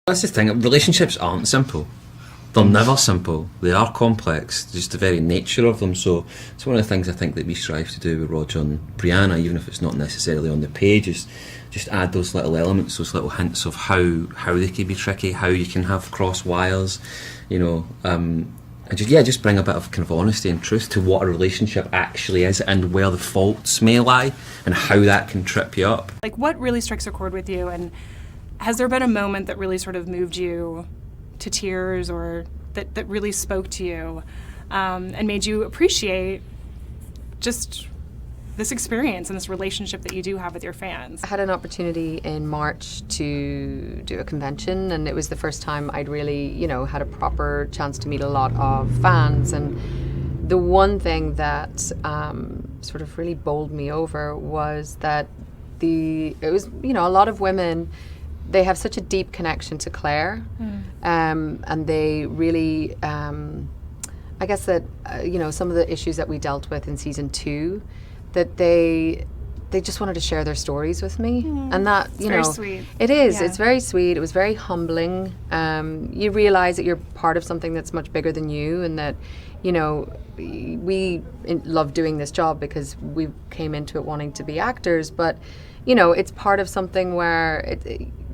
That's the thing, relationships aren't simple. They're never simple. They are complex, just the very nature of them. So it's one of the things I think that we strive to do with Roger and Brianna, even if it's not necessarily on the page, is just add those little elements, those little hints of how they can be tricky, how you can have cross wires, you know, and just bring a bit of kind of honesty and truth to what a relationship actually is and where the faults may lie and how that can trip you up. Like, what really strikes a chord with you, and has there been a moment that really sort of moved you to tears, or that really spoke to you and made you appreciate just this experience and this relationship that you do have with your fans? I had an opportunity in March to do a convention, and it was the first time I'd really, you know, had a proper chance to meet a lot of fans. And the one thing that sort of really bowled me over was that it was, you know, a lot of women, they have such a deep connection to Claire, and they really, I guess that, you know, some of the issues that we dealt with in season 2, that they just wanted to share their stories with me. And that, you know, sweet. It is, Yeah. it's very sweet. It was very humbling. You realize that you're part of something that's much bigger than you, and that, you know, we love doing this job because we came into it wanting to be actors, but, you know, it's part of something where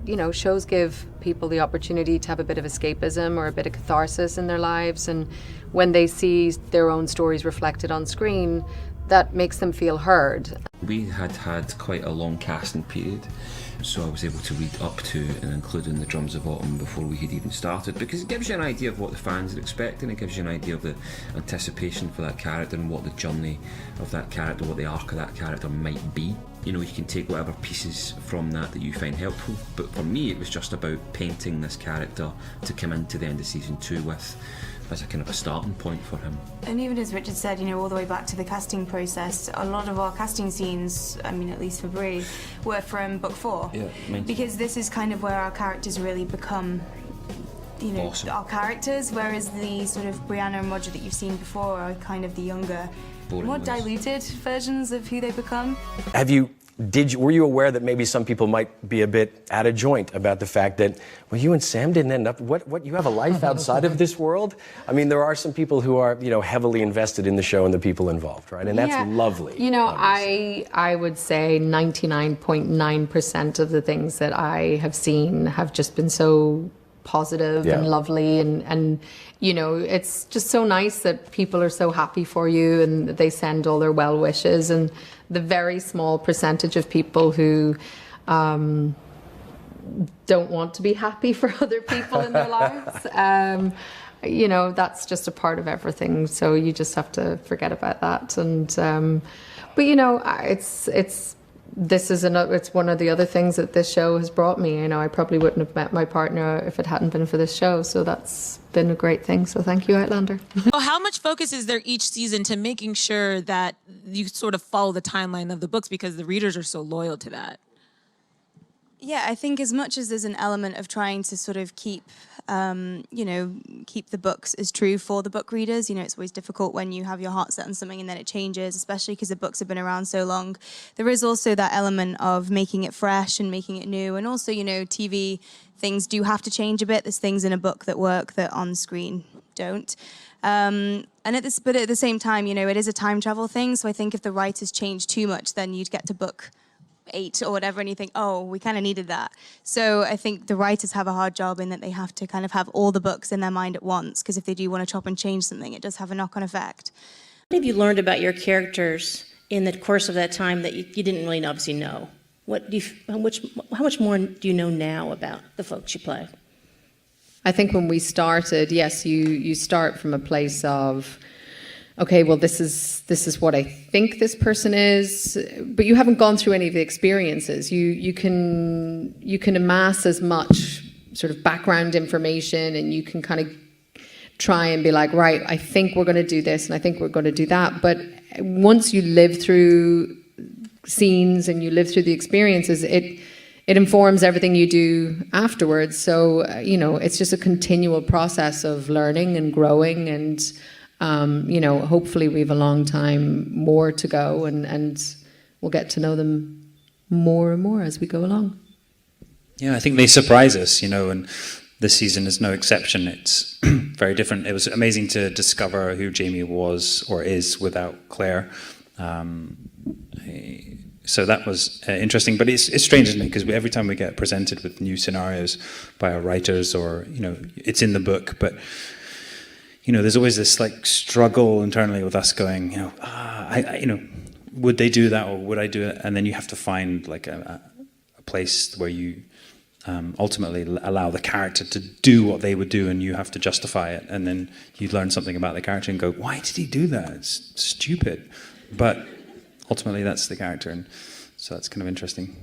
you know, shows give people the opportunity to have a bit of escapism or a bit of catharsis in their lives, and when they see their own stories reflected on screen, that makes them feel heard. We had quite a long casting period, so I was able to read up to and including the Drums of Autumn before we had even started, because it gives you an idea of what the fans are expecting, it gives you an idea of the anticipation for that character and what the journey of that character, what the arc of that character might be. You know, you can take whatever pieces from that you find helpful, but for me it was just about painting this character to come into the end of season 2 with as a kind of a starting point for him. And even as Richard said, you know, all the way back to the casting process, a lot of our casting scenes, I mean, at least for Brie, were from book 4. Yeah, because this is kind of where our characters really become, you know, awesome. Our characters, whereas the sort of Brianna and Roger that you've seen before are kind of the younger, Boring more ones. diluted versions of who they become. Were you aware that maybe some people might be a bit out of joint about the fact that, well, you and Sam didn't end up, what, you have a life outside of this world? I mean, there are some people who are, you know, heavily invested in the show and the people involved, right? And that's lovely. You know, obviously. I would say 99.9% of the things that I have seen have just been so positive and lovely, and you know, it's just so nice that people are so happy for you and they send all their well wishes, and the very small percentage of people who don't want to be happy for other people in their lives, you know, that's just a part of everything, so you just have to forget about that. And but you know, it's one of the other things that this show has brought me. You know, I probably wouldn't have met my partner if it hadn't been for this show, so that's been a great thing. So thank you, Outlander. Well, how much focus is there each season to making sure that you sort of follow the timeline of the books, because the readers are so loyal to that? Yeah, I think as much as there's an element of trying to sort of keep, you know, keep the books as true for the book readers. You know, it's always difficult when you have your heart set on something and then it changes, especially because the books have been around so long. There is also that element of making it fresh and making it new. And also, you know, TV things do have to change a bit. There's things in a book that work that on screen don't. But at the same time, you know, it is a time travel thing. So I think if the writers change too much, then you'd get to book 8 or whatever, and you think, oh, we kind of needed that. So I think the writers have a hard job in that they have to kind of have all the books in their mind at once, because if they do want to chop and change something, it does have a knock-on effect. What have you learned about your characters in the course of that time that you didn't really obviously know? How much more do you know now about the folks you play? I think when we started, yes, you start from a place of, okay, well, this is what I think this person is, but you haven't gone through any of the experiences. You can amass as much sort of background information, and you can kind of try and be like, right, I think we're going to do this, and I think we're going to do that. But once you live through scenes and you live through the experiences, it informs everything you do afterwards. So, you know, it's just a continual process of learning and growing, and you know, hopefully we have a long time more to go, and we'll get to know them more and more as we go along. Yeah, I think they surprise us, and this season is no exception. It's very different. It was amazing to discover who Jamie was or is without Claire. So that was interesting, but it's strange, isn't it? Because every time we get presented with new scenarios by our writers, or it's in the book, but there's always this like struggle internally with us going, would they do that or would I do it? And then you have to find like a place where you ultimately allow the character to do what they would do, and you have to justify it, and then you learn something about the character and go, why did he do that? It's stupid, but ultimately that's the character, and so that's kind of interesting.